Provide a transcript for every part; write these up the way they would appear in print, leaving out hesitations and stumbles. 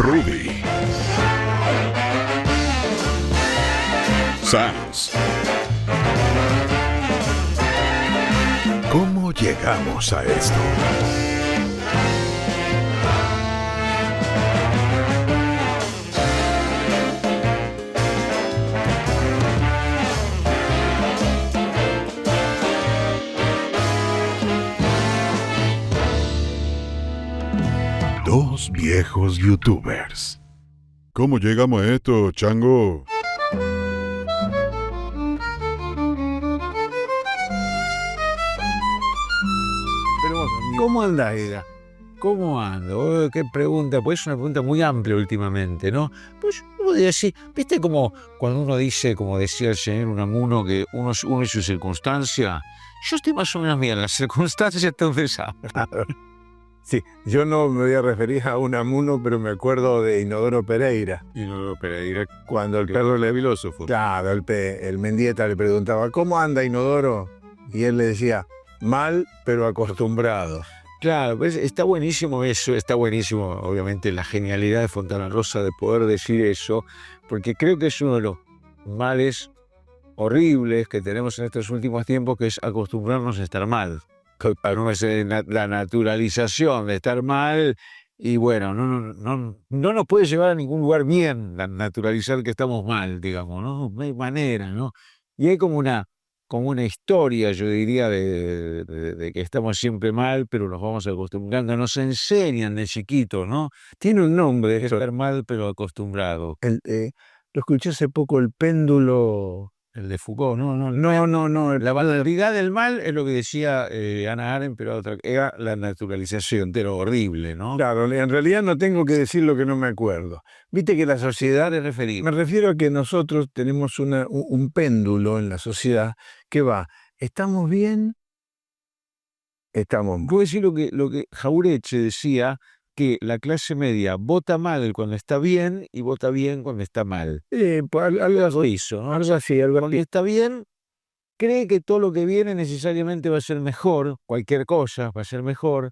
Rudy, Sanz. ¿Cómo llegamos a esto? Dos viejos youtubers. ¿Cómo llegamos a esto, chango? ¿Cómo andás, Eda? ¿Cómo ando? Qué pregunta, pues es una pregunta muy amplia últimamente, ¿no? Pues uno diría así, ¿viste como cuando uno dice, como decía el señor Unamuno, que uno y su circunstancia? Yo estoy más o menos bien, las circunstancias está un desastre. Sí, yo no me voy a referir a Unamuno, pero me acuerdo de Inodoro Pereira. Inodoro Pereira, Cuando el perro del filósofo. Claro, el Mendieta le preguntaba, ¿cómo anda Inodoro? Y él le decía, mal, pero acostumbrado. Claro, pues está buenísimo eso, está buenísimo, obviamente, la genialidad de Fontana Rosa de poder decir eso, porque creo que es uno de los males horribles que tenemos en estos últimos tiempos, que es acostumbrarnos a estar mal. No es la naturalización de estar mal, y bueno, no nos puede llevar a ningún lugar bien la naturalizar que estamos mal, digamos, ¿no? No hay manera, ¿no? Y hay como una historia, yo diría, de que estamos siempre mal, pero nos vamos acostumbrando, nos enseñan de chiquitos, ¿no? Tiene un nombre, estar mal, pero acostumbrado. Lo escuché hace poco, el péndulo. El de Foucault, no. La banalidad del mal es lo que decía Hannah Arendt, pero era la naturalización, pero horrible, ¿no? Claro, en realidad no tengo que decir lo que no me acuerdo. Viste que la sociedad, de referir. me refiero a que nosotros tenemos un péndulo en la sociedad que va, ¿estamos bien? Estamos mal. Puedo decir lo que Jauretche decía, que la clase media vota mal cuando está bien y vota bien cuando está mal. Pues algo Hizo, ¿no? algo así, algo Cuando así. está bien, cree que todo lo que viene necesariamente va a ser mejor, cualquier cosa va a ser mejor.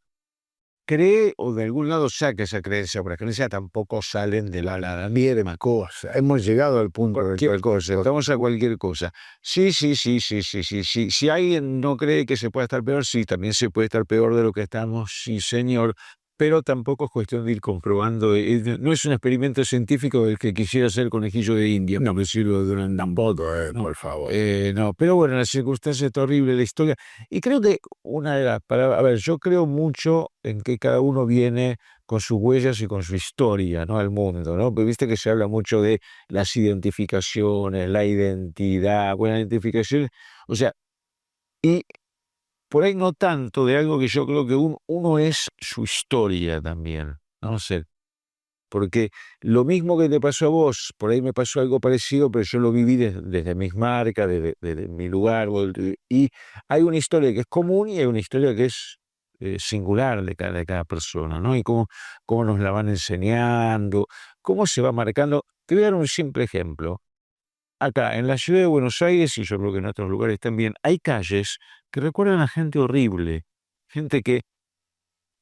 Cree, o de algún lado saca esa creencia, porque las creencias tampoco salen de la misma cosa. Hemos llegado al punto de Cualquier cosa, estamos a cualquier cosa. Sí. Si alguien no cree que se pueda estar peor, sí, también se puede estar peor de lo que estamos, sí, señor. Pero tampoco es cuestión de ir comprobando. No es un experimento científico del que quisiera ser conejillo de India. No me sirve de un tampoco, por favor. no, pero bueno, la circunstancia es horrible, la historia. Y creo que una de las palabras, a ver, yo creo mucho en que cada uno viene con sus huellas y con su historia, ¿no? Al mundo, ¿no? Porque viste que se habla mucho de las identificaciones, la identidad, bueno, la identificación, o sea, y por ahí no tanto de algo que yo creo que uno es su historia también, no sé, porque lo mismo que te pasó a vos, por ahí me pasó algo parecido, pero yo lo viví desde mis marcas, desde mi lugar, y hay una historia que es común y hay una historia que es singular de cada persona, ¿no? Y cómo nos la van enseñando, cómo se va marcando. Te voy a dar un simple ejemplo. Acá, en la ciudad de Buenos Aires, y yo creo que en otros lugares también, hay calles que recuerdan a gente horrible, gente que,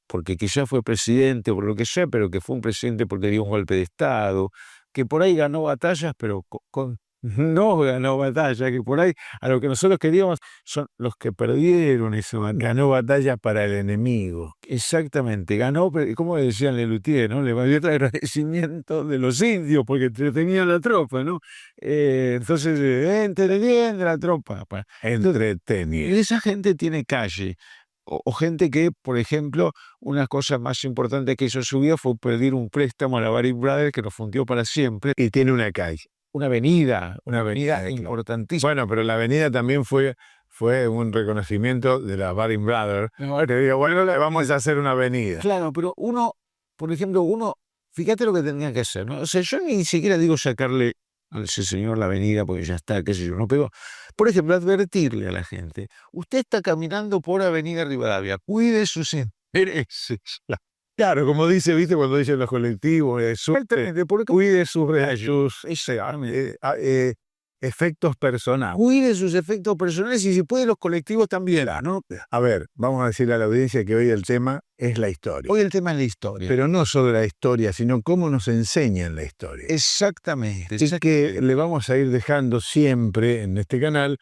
porque quizás fue presidente o por lo que sea, pero que fue un presidente porque dio un golpe de Estado, que por ahí ganó batallas, pero no ganó batallas, que por ahí a lo que nosotros queríamos son los que perdieron esa batalla. Ganó batallas para el enemigo. Exactamente, ganó, como decían Lelutier, ¿no? Le valió el agradecimiento de los indios porque entretenían la tropa, ¿no? Entonces, entreteniendo la tropa. Entretenido. Y esa gente tiene calle. O gente que, por ejemplo, una cosa más importante que hizo en su vida fue pedir un préstamo a la Baring Brothers que nos fundió para siempre. Y tiene una calle. Una avenida Claro. importantísima. Bueno, pero la avenida también fue un reconocimiento de la Baring Brothers. Te digo, bueno, le vamos a hacer una avenida. Claro, pero por ejemplo, fíjate lo que tendría que hacer, ¿no? O sea, yo ni siquiera digo sacarle a ese señor la avenida porque ya está, qué sé yo, ¿no? Pero, por ejemplo, advertirle a la gente, usted está caminando por Avenida Rivadavia, cuide sus intereses. Claro, como dice, viste, cuando dicen los colectivos, Exactamente, porque cuide sus rayos, efectos personales. Cuide sus efectos personales y si puede los colectivos también, ¿no? A ver, vamos a decirle a la audiencia que hoy el tema es la historia. Hoy el tema es la historia. Pero no solo la historia, sino cómo nos enseñan la historia. Exactamente. Así que le vamos a ir dejando siempre en este canal.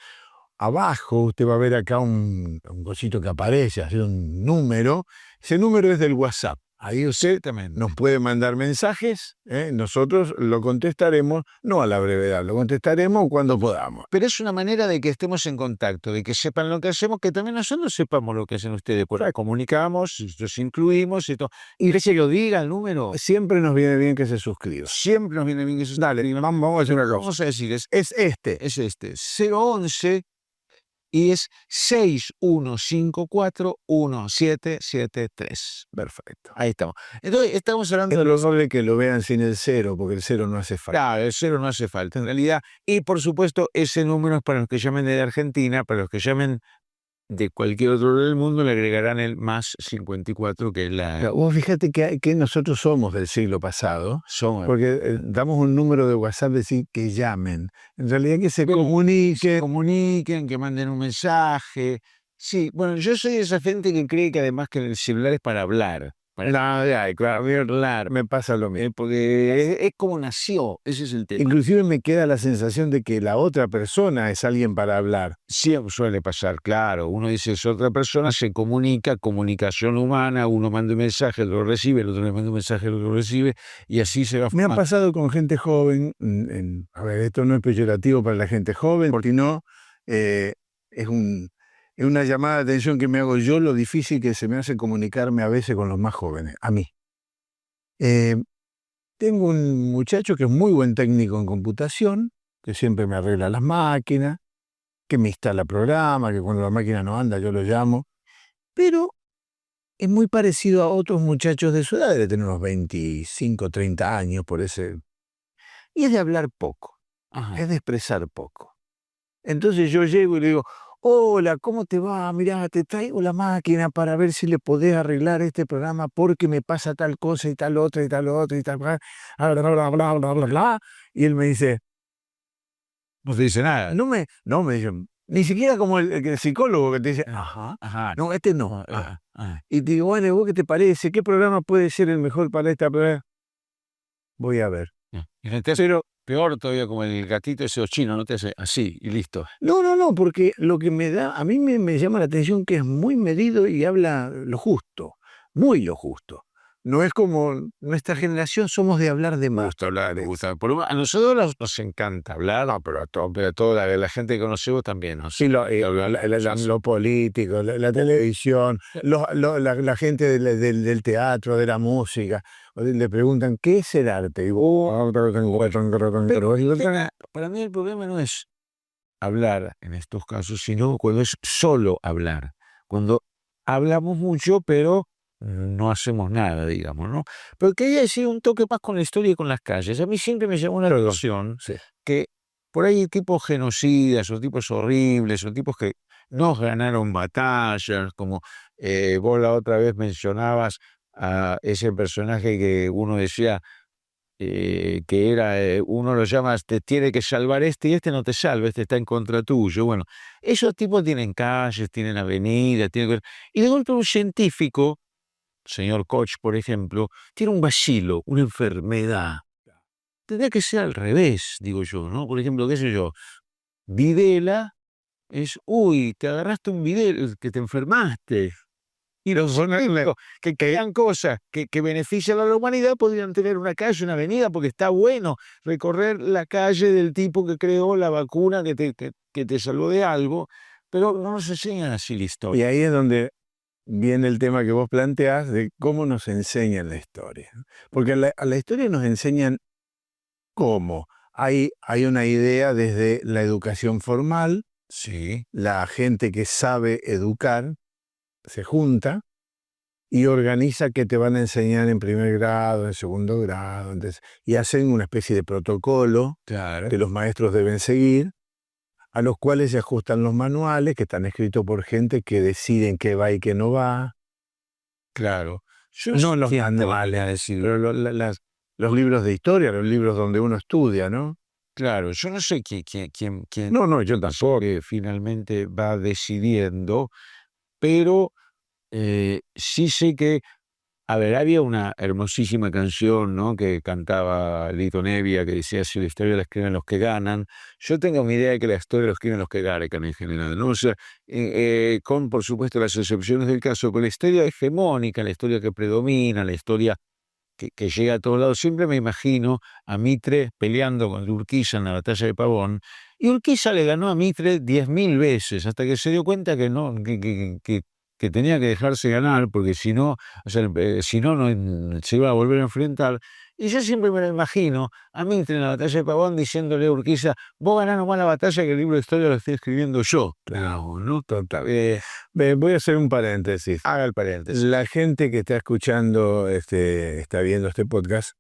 Abajo usted va a ver acá un cosito que aparece, así un número. Ese número es del WhatsApp. Ahí usted nos puede mandar mensajes, nosotros lo contestaremos, no a la brevedad, lo contestaremos cuando podamos. Pero es una manera de que estemos en contacto, de que sepan lo que hacemos, que también nosotros sepamos lo que hacen ustedes. Pues comunicamos, los incluimos y todo. Y que se lo diga el número. Siempre nos viene bien que se suscriba. Siempre nos viene bien que se suscriba. Dale, vamos a hacer una cosa. Vamos a decir, Es este. 011 y es 61541773. Perfecto. Ahí estamos. Entonces, estamos hablando Es probable que lo vean sin el 0, porque el 0 no hace falta. Claro, el 0 no hace falta en realidad. Y por supuesto, ese número es para los que llamen de Argentina, para los que llamen de cualquier otro lugar del mundo, le agregarán el más 54, que es la... Vos fíjate que nosotros somos del siglo pasado, porque damos un número de WhatsApp decir que llamen. En realidad que se comuniquen, que manden un mensaje. Sí, bueno, yo soy de esa gente que cree que además que el celular es para hablar. Claro, me pasa lo mismo. Porque es como nació, ese es el tema. Inclusive me queda la sensación de que la otra persona es alguien para hablar. Siempre suele pasar, claro. Uno dice es otra persona, se comunica, comunicación humana, uno manda un mensaje, lo recibe, el otro le manda un mensaje, el otro lo recibe, y así se va. Me ha pasado con gente joven, a ver, esto no es peyorativo para la gente joven, porque no, es una llamada de atención que me hago yo, lo difícil que se me hace comunicarme a veces con los más jóvenes, a mí. Tengo un muchacho que es muy buen técnico en computación, que siempre me arregla las máquinas, que me instala programas, que cuando la máquina no anda yo lo llamo, pero es muy parecido a otros muchachos de su edad, debe tener unos 25, 30 años por ese... Y es de hablar poco, es de expresar poco. Entonces yo llego y le digo, hola, ¿cómo te va? Mirá, te traigo la máquina para ver si le podés arreglar este programa porque me pasa tal cosa y tal otra y tal otra y tal, bla, bla, bla, bla, bla, bla, bla. Y él me dice... No te dice nada. No me dice, ni siquiera como el psicólogo que te dice, ajá, no, este no. Y te digo, bueno, ¿vos qué te parece? ¿Qué programa puede ser el mejor para esta prueba? Voy a ver. Pero peor todavía, como el gatito ese chino, no te hace así y listo. No, porque lo que me da, a mí me llama la atención que es muy medido y habla lo justo, muy lo justo. No es como nuestra generación, somos de hablar de más. A nosotros nos encanta hablar, no, pero a toda la gente que conocemos también. ¿No? Sí, lo político, la televisión, la gente del teatro, de la música. Le preguntan, ¿qué es el arte? Y para mí el problema no es hablar en estos casos, sino cuando es solo hablar. Cuando hablamos mucho, pero no hacemos nada, digamos, ¿no? Pero quería decir un toque más con la historia y con las calles. A mí siempre me llamó la atención que por ahí tipos genocidas o tipos horribles o tipos que no ganaron batallas, como vos la otra vez mencionabas a ese personaje que uno decía que era, uno lo llama, te tiene que salvar y este no te salva, este está en contra tuyo. Bueno, esos tipos tienen calles, tienen avenidas, y de golpe un científico, señor Koch, por ejemplo, tiene un bacilo, una enfermedad. Tendría que ser al revés, digo yo, ¿no? Por ejemplo, qué sé yo, Videla es, uy, te agarraste un Videla, que te enfermaste. Y los científicos que crean cosas que benefician a la humanidad podrían tener una calle, una avenida, porque está bueno recorrer la calle del tipo que creó la vacuna que te salvó de algo, pero no nos enseñan así la historia. Y ahí es donde viene el tema que vos planteás de cómo nos enseñan la historia. Porque a la historia nos enseñan cómo. Hay una idea desde la educación formal, la gente que sabe educar se junta y organiza qué te van a enseñar en primer grado, en segundo grado, y hacen una especie de protocolo que los maestros deben seguir, a los cuales se ajustan los manuales que están escritos por gente que deciden qué va y qué no va. Claro. No los manuales, pero los libros de historia, los libros donde uno estudia, ¿no? Claro, yo no sé quién No, yo tampoco. finalmente va decidiendo, pero sí sé que, a ver, había una hermosísima canción, ¿no? Que cantaba Lito Nebbia, que decía: "Si la historia la escriben los que ganan". Yo tengo mi idea de que la historia la escriben los que garcan en general, ¿no? O sea, con, por supuesto, las excepciones del caso, pero la historia hegemónica, la historia que predomina, la historia que llega a todos lados. Siempre me imagino a Mitre peleando con Urquiza en la batalla de Pavón, y Urquiza le ganó a Mitre 10.000 veces, hasta que se dio cuenta que no, que tenía que dejarse ganar, porque si no, o sea, si no, se iba a volver a enfrentar. Y yo siempre me lo imagino a Mitre en la batalla de Pavón diciéndole a Urquiza: "Vos ganás nomás la batalla, que el libro de historia lo estoy escribiendo yo". Claro, ¿no? total. Voy a hacer un paréntesis. Haga el paréntesis. La gente que está escuchando, está viendo este podcast,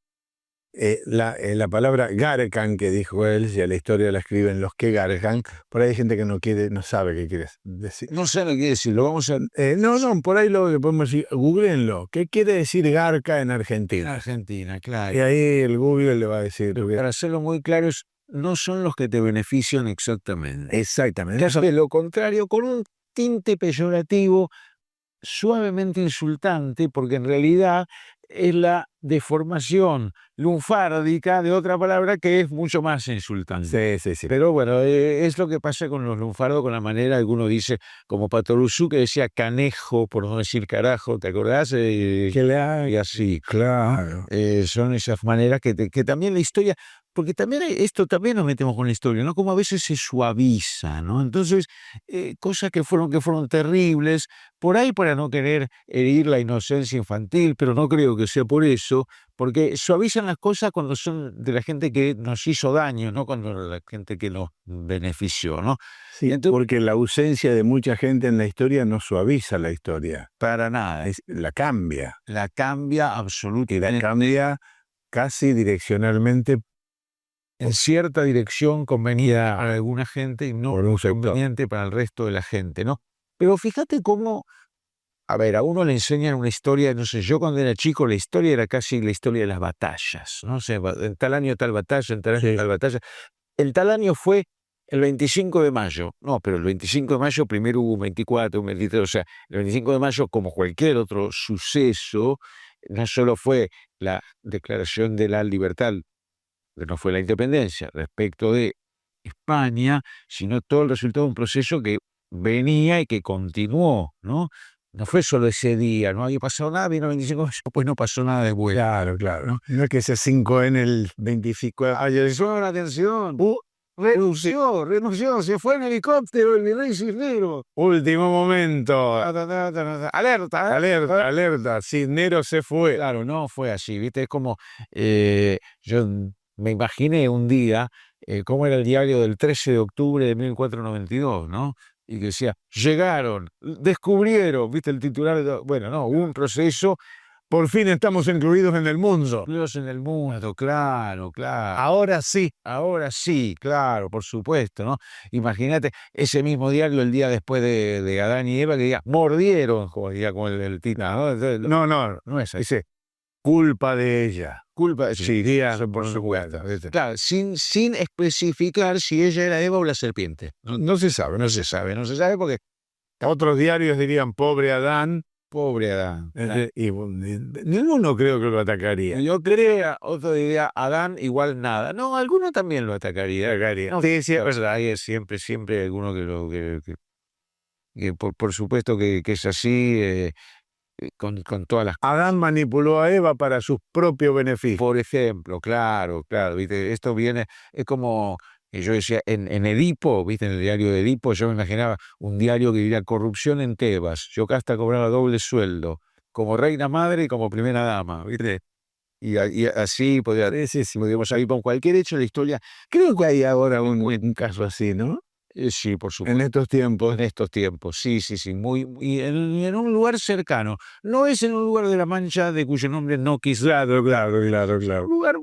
la palabra Garcan que dijo él, si a la historia la escriben los que garcan, por ahí hay gente que no sabe qué quiere decir. No sé lo que quiere decir, lo vamos a... No, por ahí lo que podemos decir, googleenlo. ¿Qué quiere decir garca en En Argentina? Argentina, claro. Y ahí el Google le va a decir. Para hacerlo muy claro, no son los que te benefician exactamente. Exactamente. Es de lo contrario, con un tinte peyorativo, suavemente insultante, porque en realidad es la deformación lunfárdica de otra palabra que es mucho más insultante. Sí. Pero bueno, es lo que pasa con los lunfardos, con la manera, alguno dice, como Patoruzú, que decía canejo, por no decir carajo, ¿te acordás? Y así. Claro. Son esas maneras que también la historia, porque también esto también nos metemos con la historia, ¿no? Como a veces se suaviza, ¿no? Entonces, cosas que fueron terribles, por ahí para no querer herir la inocencia infantil, pero no creo que sea por eso, porque suavizan las cosas cuando son de la gente que nos hizo daño, no cuando la gente que nos benefició, ¿no? Sí, Entonces, porque la ausencia de mucha gente en la historia no suaviza la historia, para nada, la cambia. la cambia Y la absolutamente cambia casi direccionalmente en cierta dirección convenida a alguna gente y no por un sector. conveniente para el resto de la gente, ¿no? Pero fíjate cómo, a ver, a uno le enseñan una historia, no sé, yo cuando era chico la historia era casi la historia de las batallas, no sé, en tal año tal batalla, en tal año Sí. tal batalla. El tal año fue el 25 de mayo, no, pero el 25 de mayo primero hubo un 24, un 23, o sea, el 25 de mayo, como cualquier otro suceso, no solo fue la declaración de la libertad, que no fue la independencia, respecto de España, sino todo el resultado de un proceso que venía y que continuó, ¿no? No fue solo ese día, no había pasado nada, vino el 25 de mayo, pues no pasó nada de bueno. Claro. No es que sea 5 en el 25 de mayo. Atención, atención. Renunció, se fue en helicóptero el virrey Cisneros. Último momento. Alerta, Alerta. Cisneros se fue. Claro, no fue así, ¿viste? Es como, yo me imaginé un día cómo era el diario del 13 de octubre de 1492, ¿no? Y que decía: llegaron, descubrieron, ¿viste? El titular, bueno, no, hubo un proceso. Por fin estamos incluidos en el mundo. Incluidos en el mundo, claro. Ahora sí. Ahora sí, claro, por supuesto, ¿no? Imagínate ese mismo diario el día después de Adán y Eva, que diga, mordieron, como diría con el título, ¿no? Entonces, No es así. Dice, culpa de ella. culpa, Sí, por supuesto. Claro, sin especificar si ella era Eva o la serpiente. No se sabe. No se sabe porque, Otros diarios dirían, pobre Adán. pobre Adán. Y ninguno creo que lo atacaría. Yo creía, otro diría, Adán igual nada. No, alguno también lo atacaría. No, sí, es verdad, hay siempre alguno que por supuesto que es así, con todas las... Adán manipuló a Eva para sus propios beneficios. Por ejemplo, claro, ¿viste? Esto viene, es como que yo decía, en Edipo, ¿viste? En el diario de Edipo, yo me imaginaba un diario que diría corrupción en Tebas, Yocasta cobraba doble sueldo, como reina madre y como primera dama, ¿viste? Y así podría, podríamos ir con cualquier hecho de la historia. Creo que hay ahora un caso así, ¿no? Sí, por supuesto. En estos tiempos. En estos tiempos, sí, muy en un lugar cercano. No es en un lugar de La Mancha de cuyo nombre no quise. Claro. Un lugar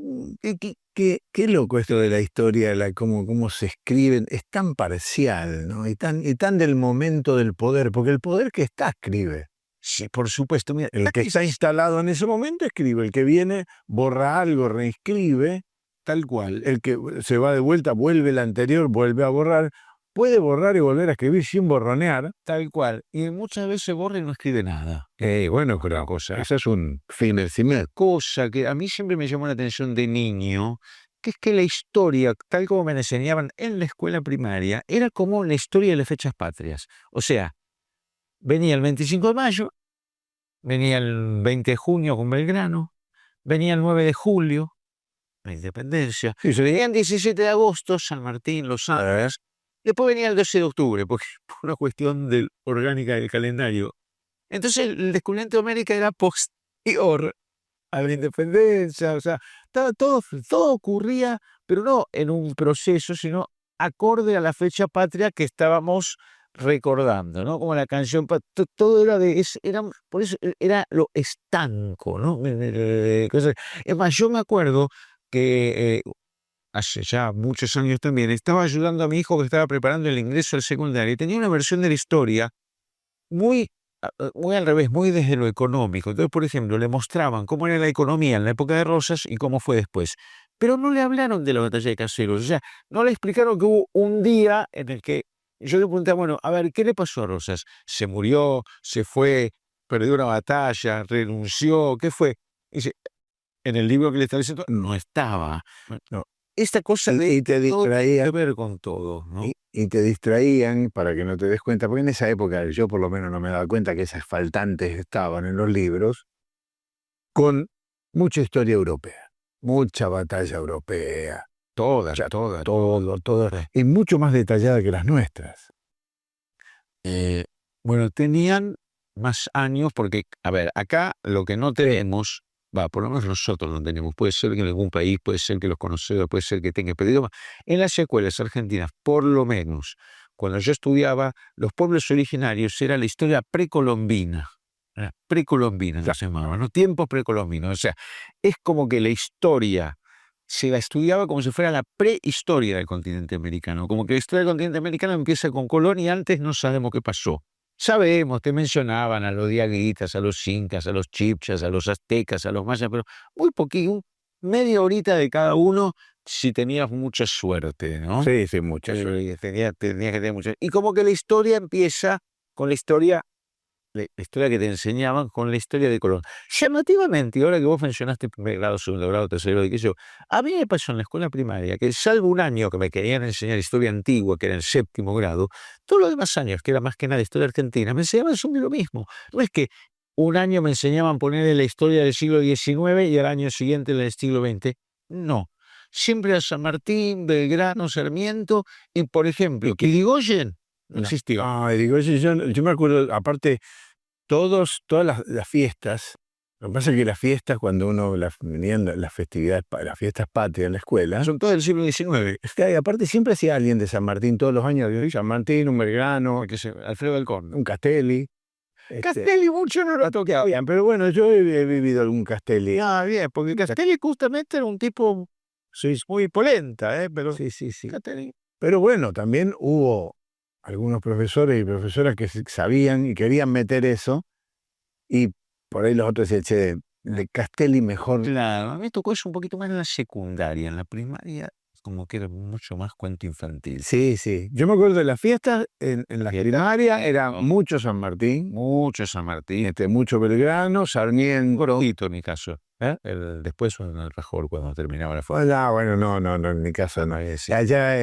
Qué loco esto de la historia, cómo se escriben, es tan parcial, ¿no? Y tan del momento del poder, porque el poder que está escribe. sí, por supuesto. Mira, El que está instalado en ese momento escribe, el que viene borra algo, reescribe, tal cual. El que se va de vuelta, vuelve el anterior, vuelve a borrar, puede borrar y volver a escribir sin borronear. Tal cual. Y muchas veces borra y no escribe nada. Bueno, pero Una cosa. ese es un fin del cimiento. Cosa que a mí siempre me llamó la atención de niño, que es que la historia, tal como me la enseñaban en la escuela primaria, era como la historia de las fechas patrias. O sea, venía el 25 de mayo, venía el 20 de junio con Belgrano, venía el 9 de julio, la independencia, Sí, se venía el 17 de agosto, San Martín, los Andes, después venía el 12 de octubre, porque por una cuestión orgánica del calendario. Entonces el descubrimiento de América era posterior a la independencia, o sea, todo ocurría, pero no en un proceso, sino acorde a la fecha patria que estábamos recordando, ¿no? Como la canción, todo era por eso era lo estanco, ¿no? Es más, yo me acuerdo que hace ya muchos años también, estaba ayudando a mi hijo que estaba preparando el ingreso al secundario y tenía una versión de la historia muy, muy al revés, muy desde lo económico. Entonces, por ejemplo, le mostraban cómo era la economía en la época de Rosas y cómo fue después. Pero no le hablaron de la batalla de Caseros. O sea, no le explicaron que hubo un día en el que yo le pregunté, bueno, a ver, ¿qué le pasó a Rosas? ¿Se murió? ¿Se fue? ¿Perdió una batalla? ¿Renunció? ¿Qué fue? Dice, en el libro que le estaba diciendo, no estaba. No. Esta cosa Y te todo tiene que distraían, ver con todo, ¿no? y te distraían para que no te des cuenta, porque en esa época yo por lo menos no me daba cuenta que esas faltantes estaban en los libros, con mucha historia europea, mucha batalla europea, Todas, ya, todas. todo, y mucho más detallada que las nuestras. Bueno, tenían más años porque, a ver, acá lo que no tenemos, por lo menos nosotros no tenemos, puede ser que en algún país, puede ser que los conocedores, puede ser que tenga perdido, en las escuelas argentinas, por lo menos, cuando yo estudiaba, los pueblos originarios era la historia precolombina. Precolombina se llamaba, ¿no? Tiempos precolombinos. O sea, es como que la historia se la estudiaba como si fuera la prehistoria del continente americano, como que la historia del continente americano empieza con Colón y antes no sabemos qué pasó. Sabemos, te mencionaban a los diaguitas, a los incas, a los chipchas, a los aztecas, a los mayas, pero muy poquito, media horita de cada uno si tenías mucha suerte, ¿no? Sí, mucha suerte. Tenías que tener mucha. Y como que la historia empieza con la historia que te enseñaban con la historia de Colón. Llamativamente, ahora que vos mencionaste primer grado, segundo grado, tercero, y qué sé yo, a mí me pasó en la escuela primaria que salvo un año que me querían enseñar historia antigua, que era en séptimo grado, todos los demás años, que era más que nada historia argentina, me enseñaban sobre lo mismo. No es que un año me enseñaban poner la historia del siglo XIX y al año siguiente la del siglo XX. No. Siempre a San Martín, Belgrano, Sarmiento, y por ejemplo, Irigoyen no existió. No, digo, yo me acuerdo, aparte, todas las fiestas, lo que pasa es que las fiestas, cuando uno venían las festividades, las fiestas patrias en la escuela, Son todos del siglo XIX. aparte siempre hacía alguien de San Martín todos los años, San Martín, un Belgrano, Alfredo Alcorn. un Castelli. Castelli mucho no lo ha tocado. Bien, pero bueno, yo he vivido algún Castelli. Ah, bien, porque Castelli justamente era un tipo muy polenta, pero Sí. Castelli. Pero bueno, también hubo algunos profesores y profesoras que sabían y querían meter eso, y por ahí los otros decían, che, de Castelli mejor. Claro, a mí me tocó eso un poquito más en la secundaria, en la primaria como que era mucho más cuento infantil. Sí. Yo me acuerdo de las fiestas, en la Fiesta. primaria era mucho San Martín, Mucho San Martín. mucho Belgrano, Sarmiento. Gordito en mi caso. Después un alfajor cuando terminaba la fiesta. Bueno, no, en mi casa no. Sí. Allá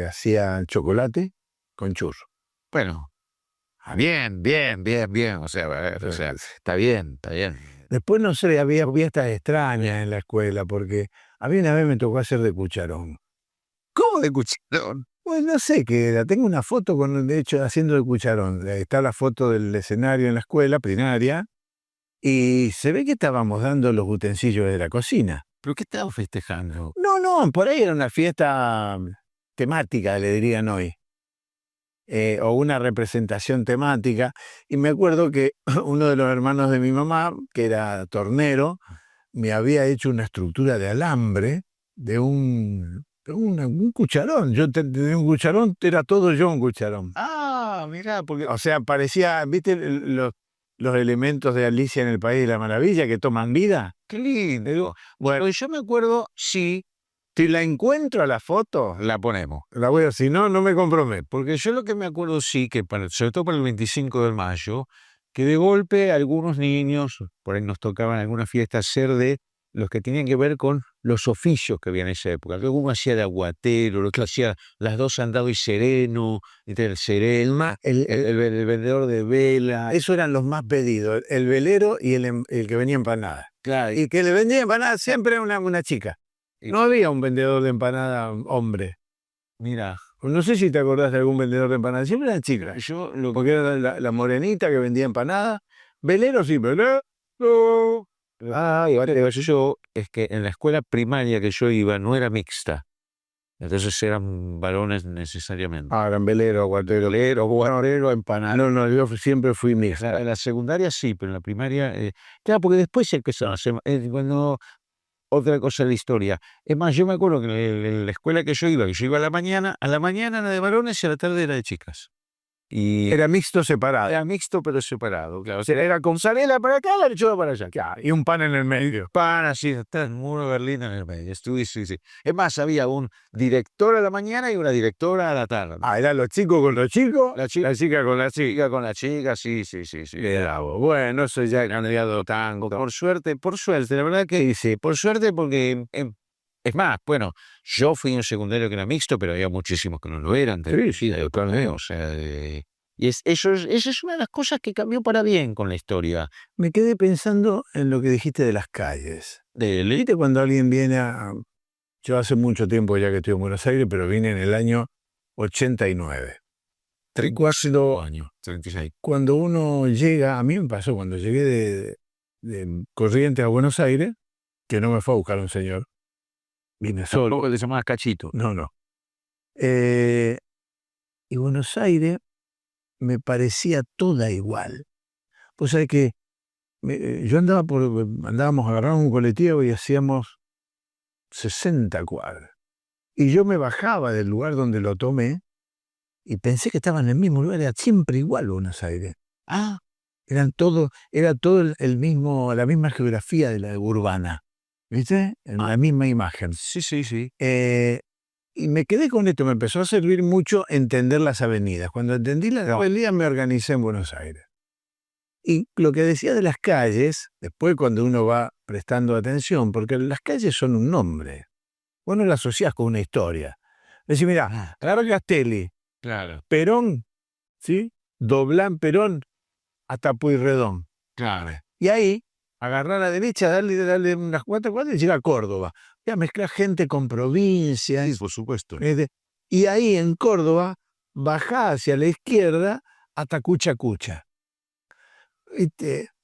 hacían chocolate con churro. Bueno, bien. O sea, está bien. Después, no sé, había fiestas extrañas en la escuela, porque a mí una vez me tocó hacer de cucharón. ¿Cómo de cucharón? Pues no sé qué era. Tengo una foto de hecho, haciendo de cucharón. Está la foto del escenario en la escuela primaria, y se ve que estábamos dando los utensilios de la cocina. ¿Pero qué estabas festejando? No, por ahí era una fiesta temática, le dirían hoy. O una representación temática. Y me acuerdo que uno de los hermanos de mi mamá, que era tornero, me había hecho una estructura de alambre de un cucharón. Yo tenía un cucharón, era todo yo un cucharón. Ah, mirá, porque... O sea, parecía, ¿viste los elementos de Alicia en el País de la Maravilla que toman vida? Qué lindo. Bueno, yo me acuerdo, sí, Si la encuentro a la foto, La ponemos. la voy a, si no, no me comprometo. Porque yo lo que me acuerdo sí, que sobre todo para el 25 de mayo, que de golpe algunos niños, por ahí nos tocaban alguna fiesta hacer de los que tenían que ver con los oficios que había en esa época. Que uno hacía de aguatero, lo que hacía las dos andado y sereno, el sereno, el vendedor de vela. Esos eran los más pedidos, el velero y el que venía empanada. Claro, Y que le vendía empanada siempre una chica. No había un vendedor de empanada hombre. mira, No sé si te acordás de algún vendedor de empanada, siempre eran chicas. yo lo Porque era la morenita que vendía empanada. Velero sí, velero. igual te digo, yo es que en la escuela primaria que yo iba no era mixta. Entonces eran varones necesariamente. Ah, eran velero, aguatero, guarero, empanada. No, yo siempre fui mixta. En la secundaria sí, pero en la primaria, claro, porque después se empezaron a hacer, cuando otra cosa de la historia. Es más, yo me acuerdo que en la escuela que yo iba a la mañana era de varones y a la tarde era de chicas. Y Era mixto separado. era mixto pero separado, claro. O sea, era con zarela para acá, la lechuga para allá. Claro, y un pan en el medio. Pan así, está el muro de Berlín en el medio. Sí. Es más, había un director a la mañana y una directora a la tarde. Ah, eran los chicos con los chicos, La chica con la chica, sí. Bravo. Bueno, eso ya era un tango. Por suerte, la verdad que sí, por suerte porque, es más, bueno, yo fui en un secundario que era mixto, pero había muchísimos que no lo eran. Sí, O sea, y eso es una de las cosas que cambió para bien con la historia. Me quedé pensando en lo que dijiste de las calles. De ¿Viste cuando alguien viene a... Yo hace mucho tiempo ya que estoy en Buenos Aires, pero vine en el año 89. 34 años, 36. Cuando uno llega, a mí me pasó cuando llegué de Corrientes a Buenos Aires, que no me fue a buscar un señor, vine solo. Tampoco le llamabas Cachito. No. Y Buenos Aires me parecía toda igual. Pues sabés que yo andábamos agarrando un colectivo y hacíamos 60 cuadras. Y yo me bajaba del lugar donde lo tomé y pensé que estaba en el mismo lugar, era siempre igual Buenos Aires. Ah, Era todo el mismo, la misma geografía de la urbana, ¿viste? En la misma imagen. sí. Y me quedé con esto, me empezó a servir mucho entender las avenidas. Cuando entendí las avenidas me organicé en Buenos Aires. Y lo que decía de las calles, después cuando uno va prestando atención, porque las calles son un nombre, vos no las asociás con una historia. Decís, mira, Clara Castelli, claro. Perón, ¿sí? Doblán Perón hasta Pueyrredón. Claro. Y ahí, agarrar a la derecha, darle unas 4 cuadras y llegar a Córdoba. Ya mezclar gente con provincias. Sí, por supuesto. Y ahí en Córdoba, bajá hacia la izquierda hasta Cucha.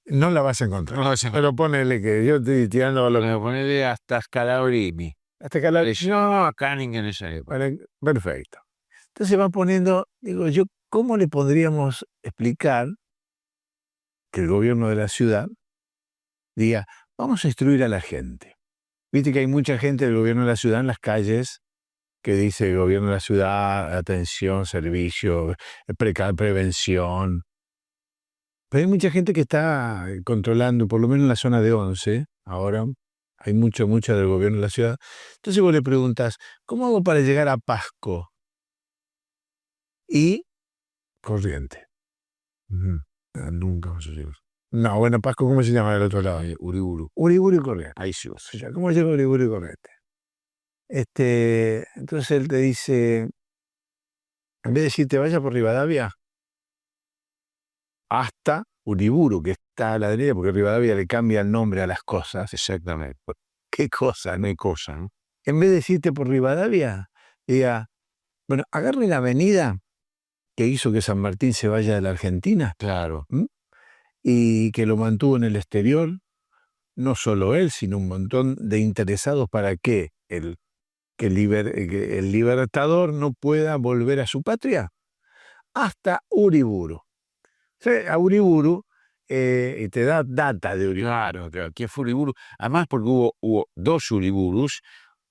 No la vas a encontrar. Pero ponele que yo estoy tirando a lo que... Ponele hasta Scalabrini. Hasta que la... No, a Canning en esa época. Perfecto. Entonces va poniendo, digo yo, ¿cómo le podríamos explicar que el gobierno de la ciudad diga, vamos a instruir a la gente? Viste que hay mucha gente del gobierno de la ciudad en las calles que dice el gobierno de la ciudad, atención, servicio, prevención. Pero hay mucha gente que está controlando, por lo menos en la zona de 11, ahora hay mucha del gobierno de la ciudad. Entonces vos le preguntas, ¿cómo hago para llegar a Pasco? Y Corriente. Nunca vas a llegar. No, bueno, Pasco, ¿cómo se llama del otro lado? Uriburu. Uriburu y Corriente. Ahí sí. O sea, ¿cómo llega Uriburu y Corriente? Entonces él te dice, en vez de decirte vaya por Rivadavia, hasta Uriburu, que está a la derecha, porque Rivadavia le cambia el nombre a las cosas. Exactamente. ¿Qué cosa? No hay cosa, ¿no? En vez de decirte por Rivadavia, diga, bueno, agarre la avenida que hizo que San Martín se vaya de la Argentina. Claro. Y que lo mantuvo en el exterior, no solo él, sino un montón de interesados para que el libertador no pueda volver a su patria, hasta Uriburu. Sí, a Uriburu, y te da data de Uriburu. Claro, ¿qué fue Uriburu? Además porque hubo dos Uriburus,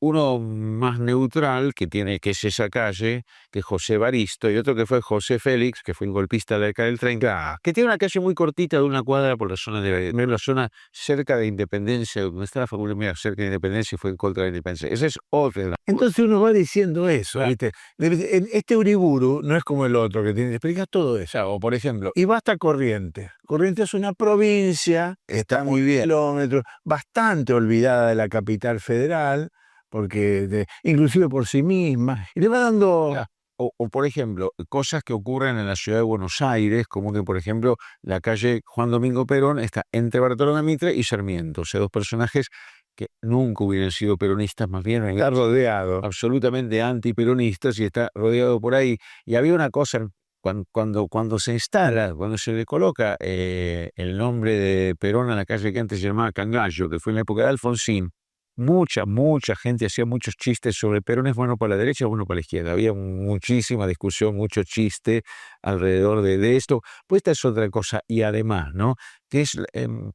uno más neutral, que es esa calle, que es José Baristo, y otro que fue José Félix, que fue un golpista de la década del 30, que tiene una calle muy cortita de una cuadra por la zona cerca de Independencia, donde está la Facultad Mía, cerca de Independencia, y fue en contra de la Independencia. Esa es otra. Entonces uno va diciendo eso, Claro. ¿viste? Este Uriburu no es como el otro, que tiene, explica todo eso. O por ejemplo, Y va hasta Corrientes. Corrientes es una provincia, está muy bien. kilómetros, bastante olvidada de la capital federal, porque inclusive por sí misma, y le va dando... Claro. O, por ejemplo, cosas que ocurren en la ciudad de Buenos Aires, como que, por ejemplo, la calle Juan Domingo Perón está entre Bartolomé Mitre y Sarmiento, o sea, dos personajes que nunca hubieran sido peronistas, más bien Está rodeado. absolutamente antiperonistas, y está rodeado por ahí. Y había una cosa, cuando se instala, cuando se le coloca el nombre de Perón a la calle que antes se llamaba Cangallo, que fue en la época de Alfonsín, mucha gente hacía muchos chistes sobre Perón es bueno para la derecha o bueno para la izquierda. Había muchísima discusión, mucho chiste alrededor de esto. Pues esta es otra cosa. Y además, ¿no? Que es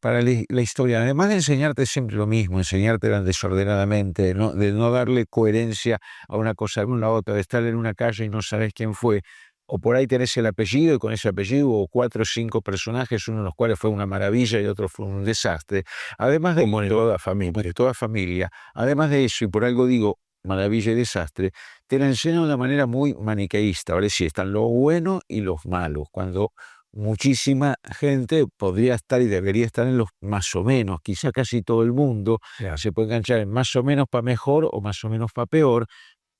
para la historia, además de enseñarte siempre lo mismo, enseñártela desordenadamente, ¿no? De no darle coherencia a una cosa a una otra, de estar en una calle y no sabes quién fue. O por ahí tenés el apellido, y con ese apellido hubo 4 o 5 personajes, uno de los cuales fue una maravilla y otro fue un desastre. Además de Toda familia. de toda familia, además de eso, y por algo digo maravilla y desastre, te la enseñan de una manera muy maniqueísta. Ahora sí, están los buenos y los malos, cuando muchísima gente podría estar y debería estar en los más o menos, quizá casi todo el mundo Claro. se puede enganchar en más o menos para mejor o más o menos para peor.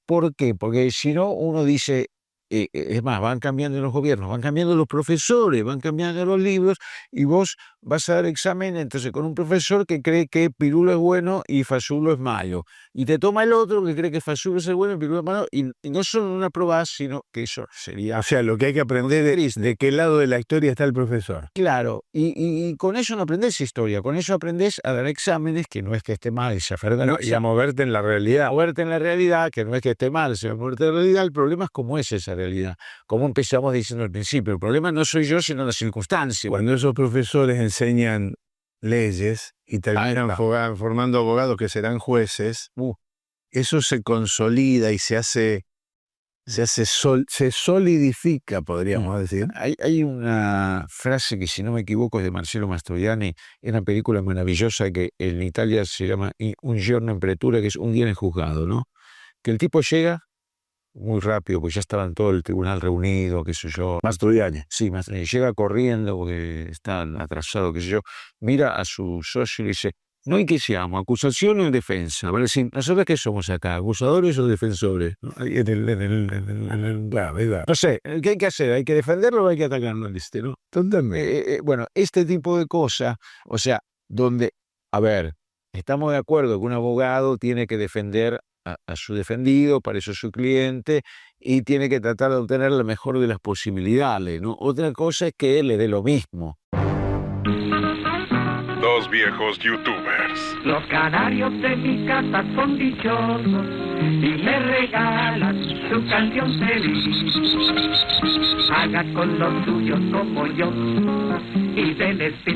¿Por qué? Porque si no, uno dice, es más, van cambiando los gobiernos, van cambiando los profesores, van cambiando los libros, y vos vas a dar examen entonces con un profesor que cree que Pirulo es bueno y Fasulo es malo, y te toma el otro que cree que Fasulo es el bueno y Pirulo es malo, y no solo no aprobás, sino que eso sería... O sea, lo que hay que aprender es de qué lado de la historia está el profesor. Claro, y con eso no aprendés historia, con eso aprendés a dar exámenes, que no es que esté mal, y se aferran No, y a moverte en la realidad. a moverte en la realidad, que no es que esté mal, se moverte en la realidad. El problema es cómo es esa realidad, como empezamos diciendo al principio. El problema no soy yo, sino las circunstancias. Cuando esos profesores enseñan leyes y terminan está. formando abogados que serán jueces, eso se consolida y se solidifica, podríamos decir. Hay una frase que, si no me equivoco, es de Marcello Mastroianni, es una película maravillosa que en Italia se llama Un giorno in pretura, que es un día en el juzgado, ¿no? Que el tipo llega muy rápido, pues ya estaba en todo el tribunal reunido, qué sé yo. Mastroianni. Sí, llega corriendo porque está atrasado, qué sé yo. Mira a su socio y le dice: ¿noi qué siamo? ¿Acusación o defensa? Vale decir, ¿nosotros qué somos acá? ¿Acusadores o defensores? ¿No? Ahí no sé, ¿qué hay que hacer? ¿Hay que defenderlo o hay que atacarlo? ¿No? Totalmente. Bueno, este tipo de cosas, o sea, donde, a ver, estamos de acuerdo que un abogado tiene que defender a su defendido, para eso es su cliente, y tiene que tratar de obtener la mejor de las posibilidades, ¿no? Otra cosa es que él le dé lo mismo. Dos viejos youtubers. Los canarios de mi casa son dichosos y me regalan su canción feliz. Haga con los tuyos como yo y denles pip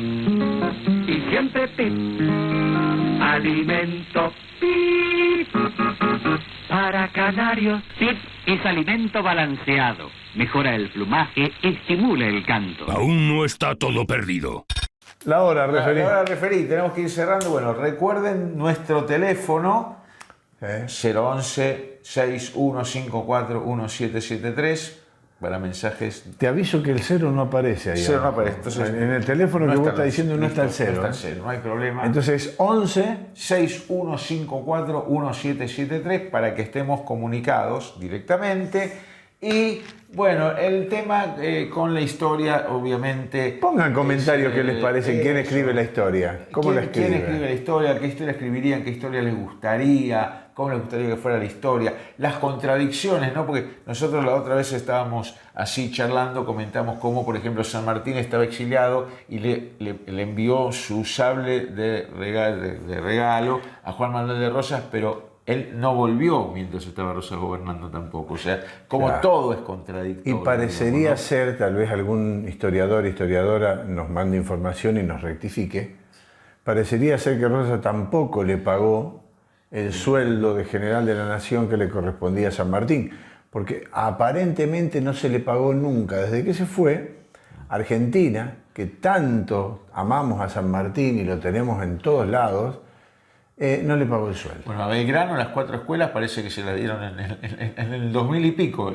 y siempre pip. Alimento pip para canarios. Pip es alimento balanceado. Mejora el plumaje, estimula el canto. Aún no está todo perdido. La hora, referí. Ahora referí, tenemos que ir cerrando. Bueno, recuerden nuestro teléfono 011 6154 1773 para mensajes. Te aviso que el cero no aparece ahí. Cero no abajo. aparece. Entonces, en el teléfono no que vos está estás diciendo no está el cero. No está el cero, no hay problema. Entonces, 11 6154 1773 para que estemos comunicados directamente. Y bueno, el tema con la historia, obviamente. Pongan comentarios qué les parece, quién escribe la historia, cómo la escribe. ¿Quién escribe la historia? ¿Qué historia escribirían? ¿Qué historia les gustaría? ¿Cómo les gustaría que fuera la historia? Las contradicciones, ¿no? Porque nosotros la otra vez estábamos así charlando, comentamos cómo, por ejemplo, San Martín estaba exiliado y le envió su sable de regalo a Juan Manuel de Rosas, pero él no volvió mientras estaba Rosas gobernando tampoco. O sea, como Claro. todo es contradictorio. Y parecería digamos, ¿no? ser, tal vez algún historiador, historiadora nos mande información y nos rectifique, parecería ser que Rosa tampoco le pagó el sueldo de general de la Nación que le correspondía a San Martín, porque aparentemente no se le pagó nunca. Desde que se fue, Argentina, que tanto amamos a San Martín y lo tenemos en todos lados, no le pagó el sueldo. Bueno, a Belgrano, las 4 escuelas parece que se la dieron en el 2000 y pico,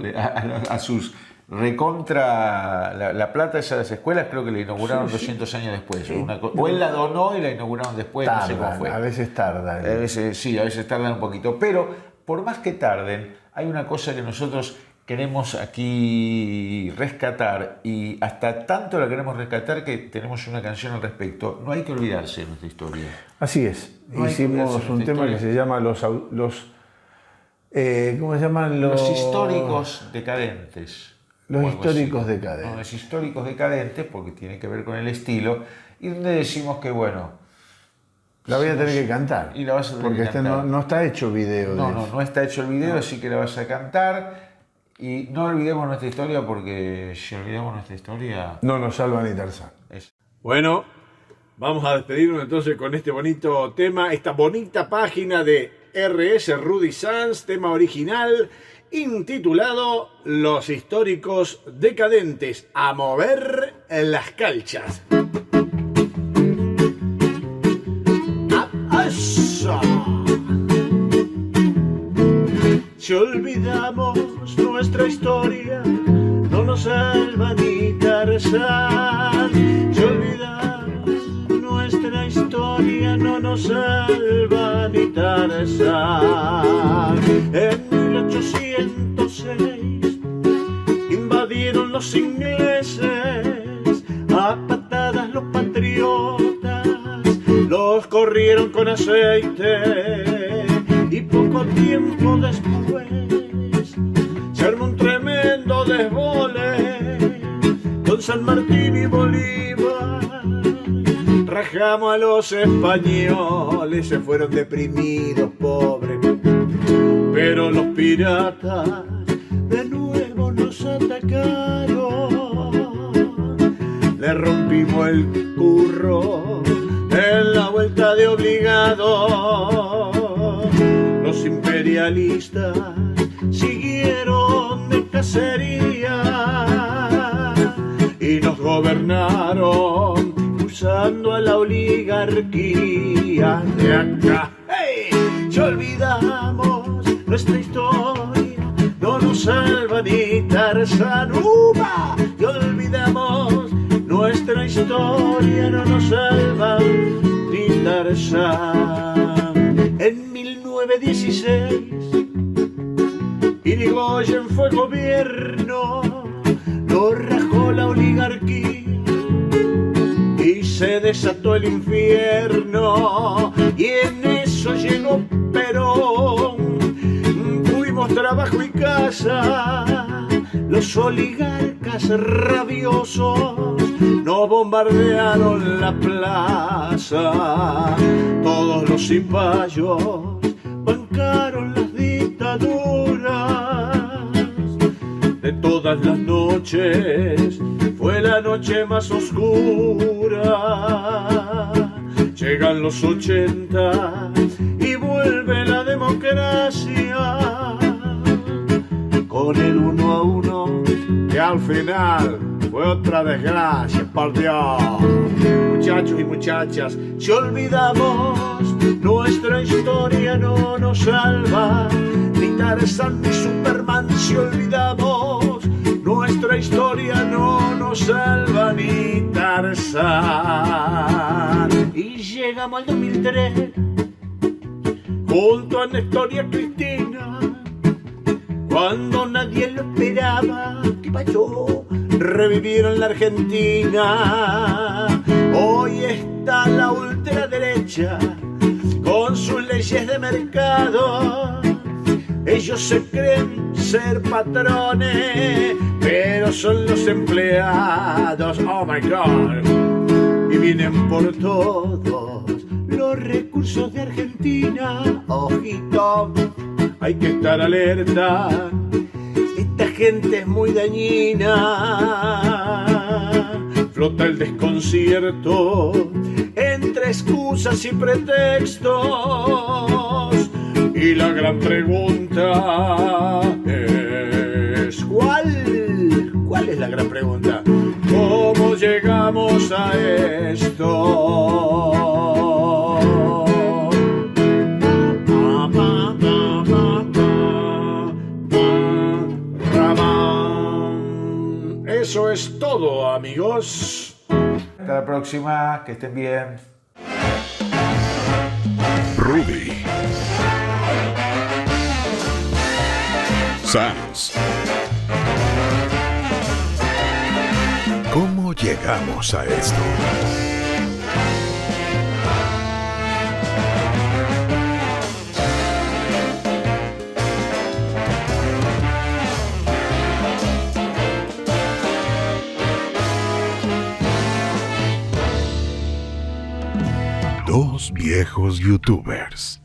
a sus recontra, la plata de esas escuelas creo que la inauguraron 200 años después. Sí. O él la donó y la inauguraron después, no sé cómo fue. A veces tardan. A veces tardan un poquito, pero por más que tarden, hay una cosa que nosotros queremos aquí rescatar, y hasta tanto la queremos rescatar que tenemos una canción al respecto. No hay que olvidarse de nuestra historia. Así es. No Hicimos un tema que se llama ¿cómo se llaman? Los históricos decadentes. Los históricos decadentes. No, los históricos decadentes, porque tiene que ver con el estilo, y donde decimos que, bueno... La voy a tener que cantar. Y la vas a tener porque que cantar. No está hecho video. No está hecho el video, así que la vas a cantar. Y no olvidemos nuestra historia, porque si olvidamos nuestra historia... No nos salva ni Tarzán. Bueno, vamos a despedirnos entonces con este bonito tema, esta bonita página de R.S. Rudy Sanz, tema original, intitulado Los históricos decadentes, a mover las calchas. ¡Eso! Si olvidamos nuestra historia, no nos salva ni Tarzán. Si olvidamos nuestra historia, no nos salva ni Tarzán. En 1806 invadieron los ingleses, a patadas los patriotas los corrieron con aceite, y poco tiempo después se armó un tremendo desbole con San Martín y Bolívar. Rajamos a los españoles, se fueron deprimidos, pobres, pero los piratas de nuevo nos atacaron. Le rompimos el curro en la vuelta de obligado. Los imperialistas siguieron de cacería y nos gobernaron usando a la oligarquía de acá. ¡Hey! Si olvidamos nuestra historia, no nos salva ni Tarzán. Si olvidamos nuestra historia, no nos salva ni Tarzán. En 1916 Irigoyen fue gobierno, lo rajó la oligarquía y se desató el infierno. Y en eso llegó Perón, tuvimos trabajo y casa. Los oligarcas rabiosos nos bombardearon la plaza. Todos los cipayos bancaron las dictaduras. De todas las noches fue la noche más oscura. Llegan los 80 y vuelve la democracia, con el 1 a 1, que al final fue otra desgracia, por Dios. Muchachos y muchachas, si olvidamos nuestra historia, no nos salva ni Tarzán ni Superman. Si olvidamos nuestra historia, no nos salva ni Tarzán. Y llegamos al 2003 junto a Néstor y a Cristina, cuando nadie lo esperaba. ¿Qué pasó? Revivieron la Argentina. Hoy está la ultraderecha con sus leyes de mercado. Ellos se creen ser patrones, pero son los empleados. Oh my God. Y vienen por todos los recursos de Argentina. Ojito, hay que estar alerta, esta gente es muy dañina. Flota el desconcierto entre excusas y pretextos. Y la gran pregunta es ¿cuál es la gran pregunta? ¿Cómo llegamos a esto? Eso es todo, amigos. Hasta la próxima, que estén bien. Rudy. Sanz. ¿Cómo llegamos a esto? Dos viejos youtubers.